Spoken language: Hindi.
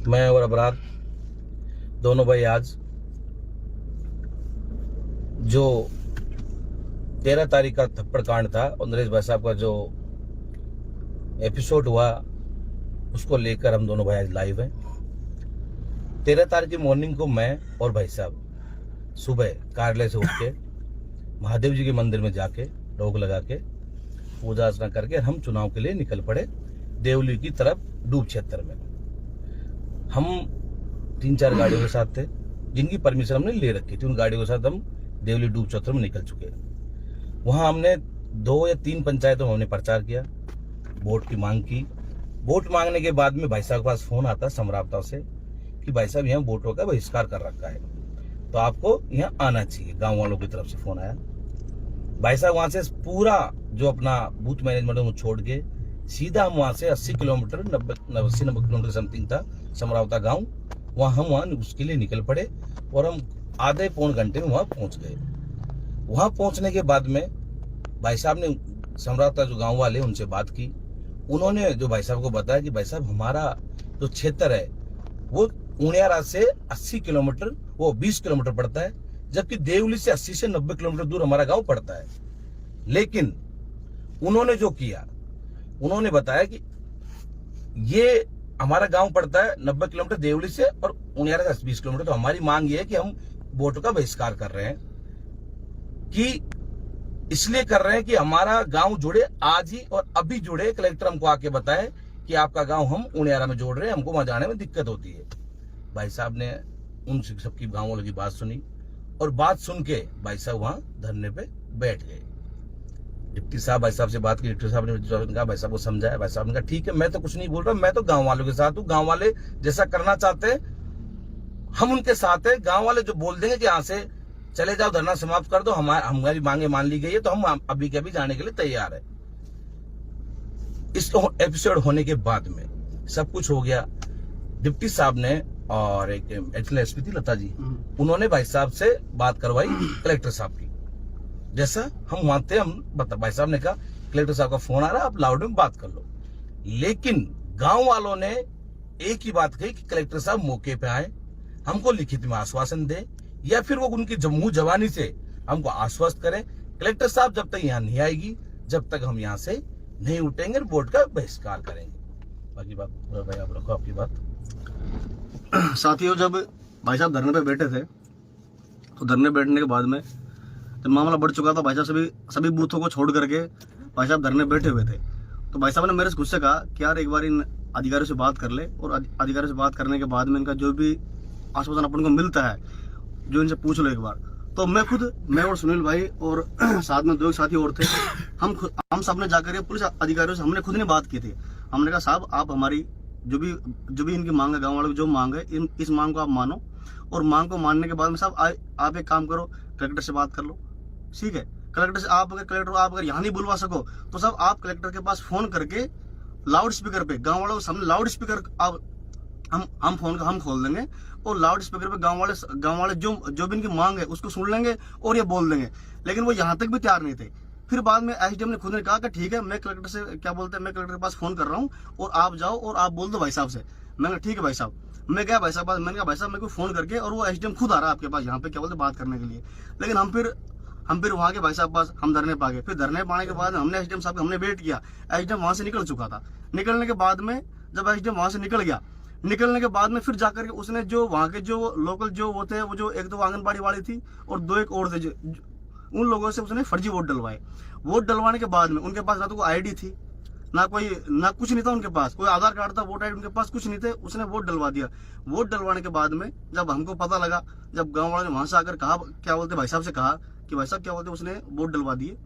मैं और अबरार दोनों भाई आज जो 13 तारीख का थप्पड़ कांड था और नरेश भाई साहब का जो एपिसोड हुआ उसको लेकर हम दोनों भाई आज लाइव हैं। 13 तारीख की मॉर्निंग को मैं और भाई साहब सुबह कार्यालय से उठ के महादेव जी के मंदिर में जाके रोक लगा के पूजा अर्चना करके हम चुनाव के लिए निकल पड़े देवली की तरफ डूब क्षेत्र में। हम 3-4 गाड़ियों के साथ थे जिनकी परमिशन हमने ले रखी थी। उन गाड़ियों के साथ हम देवली डूब क्षेत्र में निकल चुके। वहां हमने 2 या 3 पंचायतों में हमने प्रचार किया, वोट की मांग की। वोट मांगने के बाद में भाई साहब के पास फोन आता समरावता से कि भाई साहब यहाँ वोटों का बहिष्कार कर रखा है, तो आपको यहाँ आना चाहिए। गांव वालों की तरफ से फोन आया। भाई साहब वहां से पूरा जो अपना बूथ मैनेजमेंट वो छोड़ के सीधा हम वहां से 80 किलोमीटर 80-90 किलोमीटर समथिंग था समरावता गांव। वहां उसके लिए निकल पड़े और हम आधे पौन घंटे में वहां पहुंच गए। वहां पहुंचने के बाद में भाई साहब ने समरावता जो गांव वाले उनसे बात की। उन्होंने जो भाई साहब को बताया कि भाई साहब हमारा जो क्षेत्र है वो उनियारा से 80 किलोमीटर वो 20 किलोमीटर पड़ता है, जबकि देवली से 80 से 90 किलोमीटर दूर हमारा गांव पड़ता है। लेकिन उन्होंने जो किया, उन्होंने बताया कि ये हमारा गांव पड़ता है 90 किलोमीटर देवली से और उनियारा से 20 किलोमीटर, तो हमारी मांग ये है कि हम वोटों का बहिष्कार कर रहे हैं। कि इसलिए कर रहे हैं कि हमारा गांव जुड़े, आज ही और अभी जुड़े। कलेक्टर हमको आके बताए कि आपका गांव हम उनियारा में जोड़ रहे हैं, हमको वहां जाने में दिक्कत होती है। भाई साहब ने उन सबकी गांव वालों की बात सुनी और बात सुन के भाई साहब वहां धरने पे बैठ गए। डिप्टी साहब भाई साहब से बात की। डिप्टी साहब ने कहा, भाई साहब को समझाया। भाई साहब ने कहा ठीक है, मैं तो कुछ नहीं बोल रहा, मैं तो गांव वालों के साथ हूँ। गांव वाले जैसा करना चाहते हैं हम उनके साथ है। गांव वाले जो बोल देंगे कि यहाँ से चले जाओ, धरना समाप्त कर दो, हमारी मांगे मान ली गई है, तो हम अभी के अभी जाने के लिए तैयार है। इस एपिसोड होने के बाद में सब कुछ हो गया। डिप्टी साहब ने और एक एडिशनल एसपी थी लता जी, उन्होंने भाई साहब से बात करवाई कलेक्टर साहब की। जैसा हम वहां थे, हम बता भाई साहब ने कहा कलेक्टर साहब का फोन आ रहा है, आप लाउड में बात कर लो। लेकिन गांव वालों ने एक ही बात कही कि कलेक्टर साहब मौके पे आए, हमको लिखित में आश्वासन दे, या फिर वो उनकी मुंह जवानी से हमको आश्वस्त करें। कलेक्टर साहब जब तक यहाँ नहीं आएगी, जब तक हम यहाँ से नहीं उठेंगे, वोट का बहिष्कार करेंगे। बाकी बात भाई आप रखो आपकी बात। साथियों, जब भाई साहब धरने पे बैठे थे तो धरने बैठने के बाद में जब मामला बढ़ चुका था, भाई साहब सभी बूथों को छोड़ करके भाई साहब धरने बैठे हुए थे। तो भाई साहब ने मेरे से गुस्से कहा कि यार एक बार इन अधिकारियों से बात कर ले, और अधिकारियों से बात करने के बाद में इनका जो भी आश्वासन अपन को मिलता है जो इनसे पूछ लो एक बार। तो मैं और सुनील भाई और साथ में 2 साथी और थे, हम सब ने जाकर पुलिस अधिकारियों से हमने खुद ने बात की थी। हमने कहा साहब आप हमारी जो भी इनकी मांग है, गाँव वालों की जो मांग है, इस मांग को आप मानो, और मांग को मानने के बाद में साहब आप एक काम करो, कलेक्टर से बात कर लो। ठीक है, कलेक्टर से आप अगर यहाँ नहीं बुलवा सको तो साहब आप कलेक्टर के पास फोन करके लाउड स्पीकर पे गाँव वालों के सामने लाउड स्पीकर आप हम फोन का हम खोल देंगे और लाउड स्पीकर पे गांव वाले जो भी इनकी मांग है उसको सुन लेंगे और ये बोल देंगे। लेकिन वो यहाँ तक भी तैयार नहीं थे। फिर बाद में एसडीएम ने खुद ने कहा कि ठीक है, मैं कलेक्टर से मैं कलेक्टर के पास फोन कर रहा हूँ और आप जाओ और आप बोल दो भाई साहब से। मैंने कहा ठीक है भाई साहब। मैं गया भाई साहब, मैंने कहा भाई साहब मेरे को फोन करके, और वो एसडीएम खुद आ रहा है आपके पास यहाँ पे बात करने के लिए। लेकिन हम फिर वहाँ के भाई साहब पास हम धरने पा गए। फिर धरने पाने के बाद हमने एसडीएम साहब हमने वेट किया। एसडीएम वहां से निकल चुका था। निकलने के बाद में जब एसडीएम वहां से निकल गया, निकलने के बाद में फिर जाकर के उसने जो वहाँ के जो लोकल जो वो थे, वो जो 1-2 आंगनबाड़ी वाली थी और 2-1 और थे, उन लोगों से उसने फर्जी वोट डलवाए। वोट डलवाने के बाद में उनके पास ना तो कोई आईडी थी, ना कुछ नहीं था उनके पास, कोई आधार कार्ड था, वोट आईडी उनके पास कुछ नहीं थे। उसने वोट डलवा दिया। वोट डलवाने के बाद में जब हमको पता लगा, जब गाँव वालों ने वहां से आकर कहा, क्या बोलते भाई साहब से कहा कि भाई साहब क्या बोलते उसने वोट डलवा दिए,